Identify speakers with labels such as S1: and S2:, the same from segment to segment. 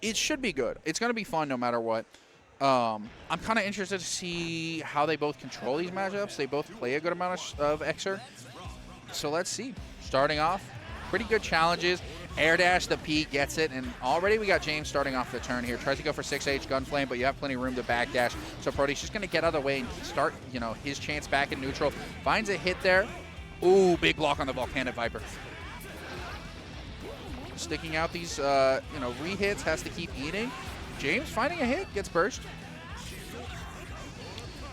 S1: It should be good. It's going to be fun no matter what. I'm kind of interested to see how they both control these matchups. They both play a good amount of Xer. So let's see. Starting off, pretty good challenges. Air dash, the P gets it, and already we got James starting off the turn here. Tries to go for 6H Gunflame, but you have plenty of room to backdash. So Proteus just going to get out of the way and start, you know, his chance back in neutral. Finds a hit there. Ooh, big block on the Volcanic Viper. Sticking out these, you know, re-hits, has to keep eating. James finding a hit, gets burst.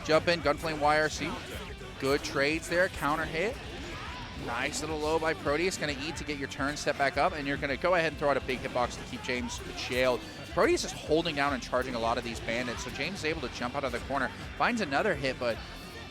S1: Jump in, Gunflame YRC. Good trades there, counter hit. Nice little low by Proteus. Going to eat to get your turn set back up, and you're going to go ahead and throw out a big hitbox to keep James jailed. Proteus is holding down and charging a lot of these bandits, so James is able to jump out of the corner. Finds another hit, but,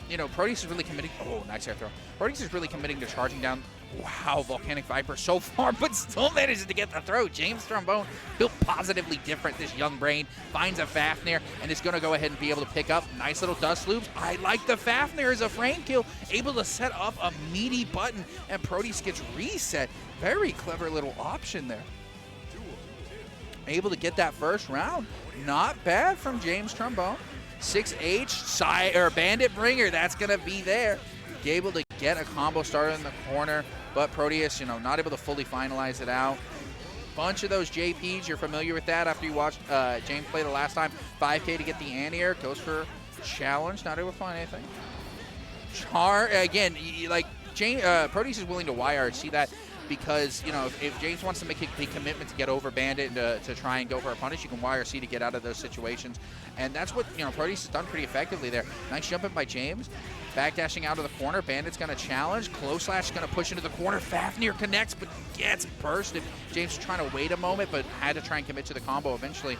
S1: you know, Proteus is really committing. Oh, nice air throw. Proteus is really committing to charging down. Wow, Volcanic Viper so far, but still manages to get the throw. Jamestrombone, built positively different, this young brain. Finds a Fafnir and is going to go ahead and be able to pick up. Nice little dust loops. I like the Fafnir as a frame kill. Able to set up a meaty button, and Proteus gets reset. Very clever little option there. Able to get that first round. Not bad from Jamestrombone. 6H, Bandit Bringer, that's going to be there. Able to get a combo started in the corner, but Proteus, you know, not able to fully finalize it out. Bunch of those JPs, you're familiar with that after you watched James play the last time. 5K to get the anti-air, goes for challenge, not able to find anything. Again, like, Proteus is willing to YRC that because, you know, if James wants to make a big commitment to get over Bandit and to try and go for a punish, you can YRC to get out of those situations. And that's what, you know, Proteus has done pretty effectively there. Nice jump in by James. Backdashing out of the corner. Bandit's going to challenge. Close slash is going to push into the corner. Fafnir connects, but gets bursted. James was trying to wait a moment, but had to try and commit to the combo eventually.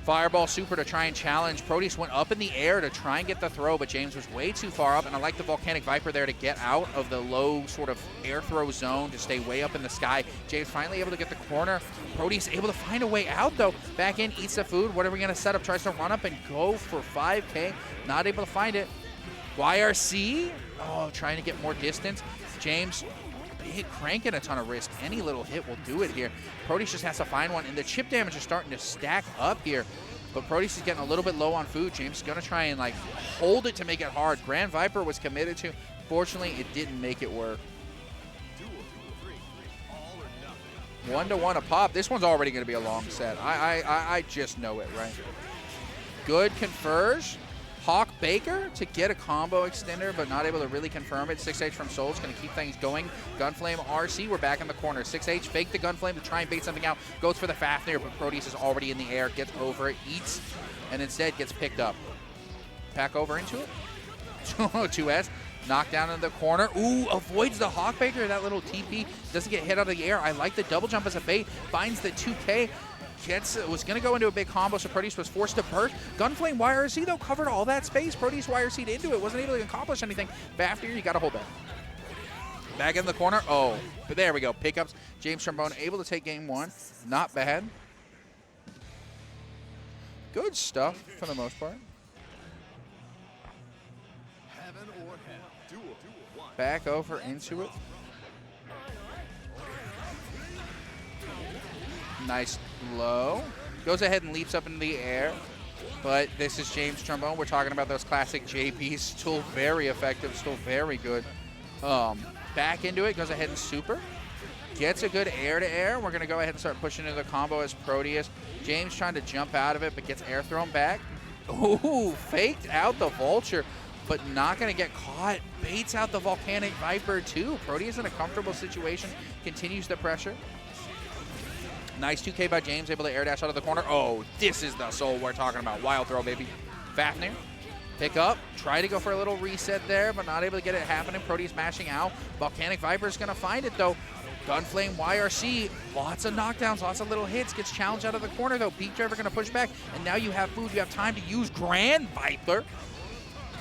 S1: Fireball super to try and challenge. Proteus went up in the air to try and get the throw, but James was way too far up, and I like the Volcanic Viper there to get out of the low sort of air throw zone to stay way up in the sky. James finally able to get the corner. Proteus able to find a way out, though. Back in, eats the food. What are we going to set up? Tries to run up and go for 5K. Not able to find it. YRC, oh, trying to get more distance. James cranking a ton of risk. Any little hit will do it here. Proteus just has to find one, and the chip damage is starting to stack up here. But Proteus is getting a little bit low on food. James is going to try and, like, hold it to make it hard. Grand Viper was committed to. Fortunately, it didn't make it work. 1-1 a pop. This one's already going to be a long set. I just know it, right? Good confers. Hawk Baker to get a combo extender, but not able to really confirm it. 6H from Soul is going to keep things going. Gunflame RC, we're back in the corner. 6H fake the Gunflame to try and bait something out. Goes for the Fafnir, but Proteus is already in the air. Gets over it, eats, and instead gets picked up. Back over into it. 2S. Knocked down in the corner. Ooh, avoids the Hawk Baker. That little TP doesn't get hit out of the air. I like the double jump as a bait. Finds the 2K. Was going to go into a big combo, so Proteus was forced to burst. Gunflame YRC, though, covered all that space. Proteus YRC'd into it, wasn't able to accomplish anything. Fafnir, you got to hold that. Back in the corner. Oh, but there we go. Pickups. Jamestrombone able to take game one. Not bad. Good stuff for the most part. Back over into it. Nice low. Goes ahead and leaps up into the air. But this is Jamestrombone. We're talking about those classic JPs. Still very effective. Still very good. Back into it. Goes ahead and super. Gets a good air-to-air. We're going to go ahead and start pushing into the combo as Proteus. James trying to jump out of it, but gets air thrown back. Ooh, faked out the Vulture, but not going to get caught. Baits out the Volcanic Viper, too. Proteus in a comfortable situation. Continues the pressure. Nice 2K by James, able to air dash out of the corner. Oh, this is the soul we're talking about. Wild throw, baby. Fafnir, pick up. Try to go for a little reset there, but not able to get it happening. Proteus mashing out. Volcanic Viper is going to find it, though. Gunflame YRC, lots of knockdowns, lots of little hits. Gets challenged out of the corner, though. Peak Driver going to push back, and now you have food. You have time to use Grand Viper.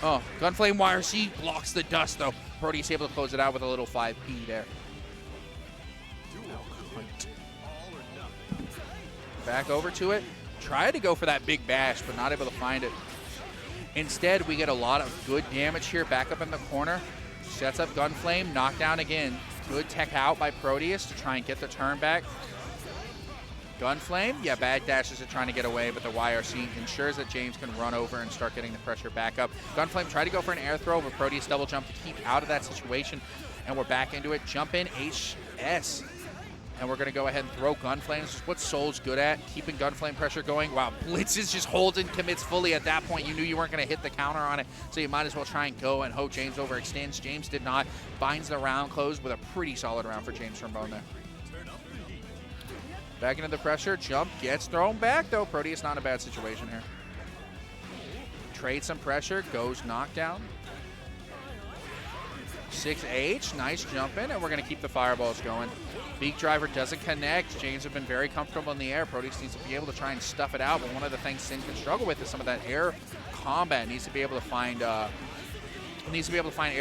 S1: Oh, Gunflame YRC blocks the dust, though. Proteus able to close it out with a little 5P there. Back over to it. Tried to go for that big bash, but not able to find it. Instead, we get a lot of good damage here. Back up in the corner. Sets up Gunflame. Knockdown again. Good tech out by Proteus to try and get the turn back. Gunflame, yeah, bad dashes are trying to get away, but the YRC ensures that James can run over and start getting the pressure back up. Gunflame tried to go for an air throw, but Proteus double jump to keep out of that situation, and we're back into it. Jump in HS, and we're going to go ahead and throw Gunflame. This is what Soul's good at, keeping Gunflame pressure going. Wow, Blitzes just holds and commits fully. At that point, you knew you weren't going to hit the counter on it, so you might as well try and go and hope James overextends. James did not. Finds the round close with a pretty solid round for Jamestrombone there. Back into the pressure, jump, gets thrown back, though. Proteus not in a bad situation here. Trades some pressure, goes knockdown. 6H, nice jump in, and we're going to keep the fireballs going. Beak driver doesn't connect. James have been very comfortable in the air. Proteus needs to be able to try and stuff it out, but one of the things Sin can struggle with is some of that air combat. Needs to be able to find air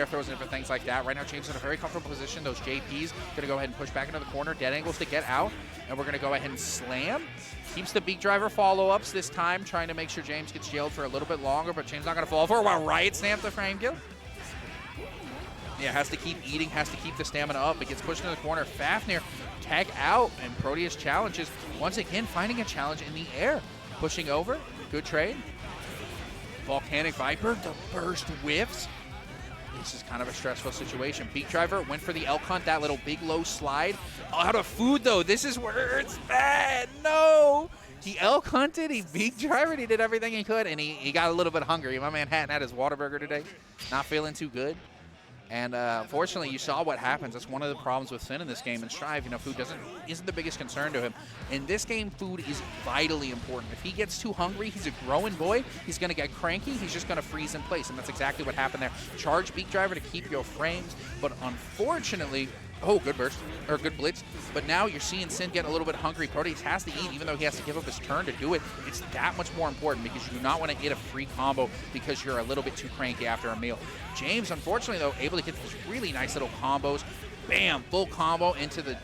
S1: throws and different things like that. Right now, James is in a very comfortable position. Those JPs going to go ahead and push back into the corner. Dead angles to get out, and we're going to go ahead and slam. Keeps the Beak driver follow-ups this time, trying to make sure James gets jailed for a little bit longer, but James not going to fall for it. Wow, Riot Stamp the frame kill. Yeah, has to keep eating, has to keep the stamina up. It gets pushed into the corner. Fafnir tag out, and Proteus challenges. Once again, finding a challenge in the air. Pushing over. Good trade. Volcanic Viper, the burst whiffs. This is kind of a stressful situation. Beak driver went for the elk hunt, that little big low slide. Out of food, though. This is where it's bad. No! He elk hunted, he beak drivered, he did everything he could, and he got a little bit hungry. My man hadn't had his Whataburger today. Not feeling too good. And unfortunately, you saw what happens. That's one of the problems with Sin in this game. And Strive, food isn't the biggest concern to him. In this game, food is vitally important. If he gets too hungry, he's a growing boy. He's going to get cranky. He's just going to freeze in place. And that's exactly what happened there. Charge Beak Driver to keep your frames. But unfortunately, oh, good burst, or good blitz. But now you're seeing Sin get a little bit hungry. Proteus has to eat, even though he has to give up his turn to do it. It's that much more important because you do not want to get a free combo because you're a little bit too cranky after a meal. James, unfortunately, though, able to get these really nice little combos. Bam, full combo into the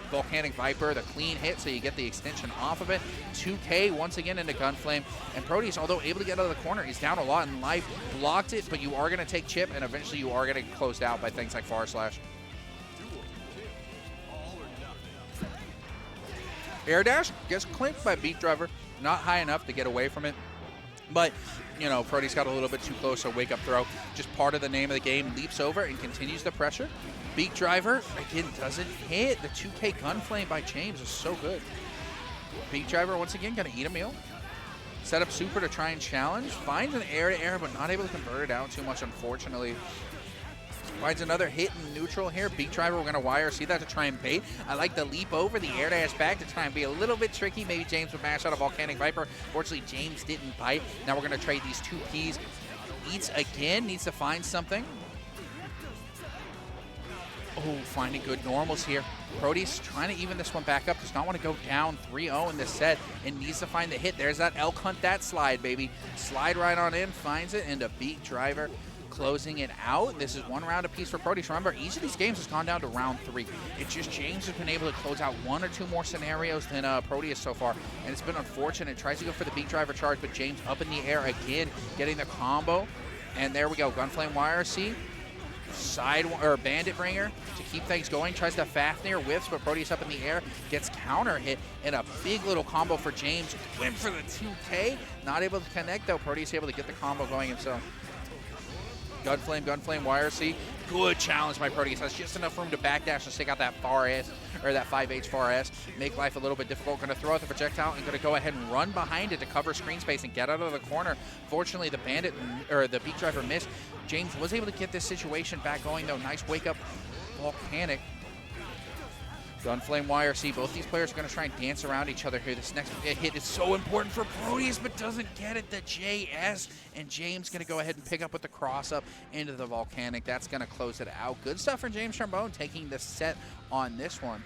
S1: Volcanic Viper, the clean hit, so you get the extension off of it. 2K once again into Gunflame. And Proteus, although able to get out of the corner, he's down a lot in life. Blocked it, but you are going to take chip, and eventually you are going to get closed out by things like Far Slash. Air dash gets clinked by Beak Driver. Not high enough to get away from it. But, Proteus got a little bit too close, so wake up throw. Just part of the name of the game. Leaps over and continues the pressure. Beak Driver, again, doesn't hit. The 2K Gunflame by James is so good. Beak Driver, once again, going to eat a meal. Set up super to try and challenge. Finds an air-to-air, but not able to convert it out too much, unfortunately. Finds another hit in neutral here. Beak Driver, we're going to YRC that to try and bait. I like the leap over, the air dash back to try and be a little bit tricky. Maybe James would mash out a Volcanic Viper. Fortunately, James didn't bite. Now we're going to trade these 2 Ps. Eats again, needs to find something. Oh, finding good normals here. Proteus trying to even this one back up. Does not want to go down 3-0 in this set and needs to find the hit. There's that elk hunt, that slide, baby. Slide right on in, finds it, and a Beak Driver closing it out. This is 1 round apiece for Proteus. Remember, each of these games has gone down to round 3. It's just James has been able to close out 1 or 2 more scenarios than Proteus so far, and it's been unfortunate. Tries to go for the Beak Driver charge, but James up in the air again, getting the combo. And there we go, Gunflame YRC. Side or Bandit Bringer to keep things going. Tries to Fafnir, whiffs, but Proteus up in the air gets counter hit, and a big little combo for James. Went for the 2K, not able to connect though. Proteus able to get the combo going himself. Gunflame, YRC. Good challenge by Proteus. Has just enough room to backdash and stick out that far S, or that 5H far S. Make life a little bit difficult. Going to throw out the projectile and going to go ahead and run behind it to cover screen space and get out of the corner. Fortunately, the Bandit, or the Beak Driver missed. James was able to get this situation back going though. Nice wake up Volcanic. Gunflame YRC, both these players are going to try and dance around each other here. This next hit is so important for Proteus, but doesn't get it. The JS, and James going to go ahead and pick up with the cross-up into the Volcanic. That's going to close it out. Good stuff for Jamestrombone, taking the set on this one.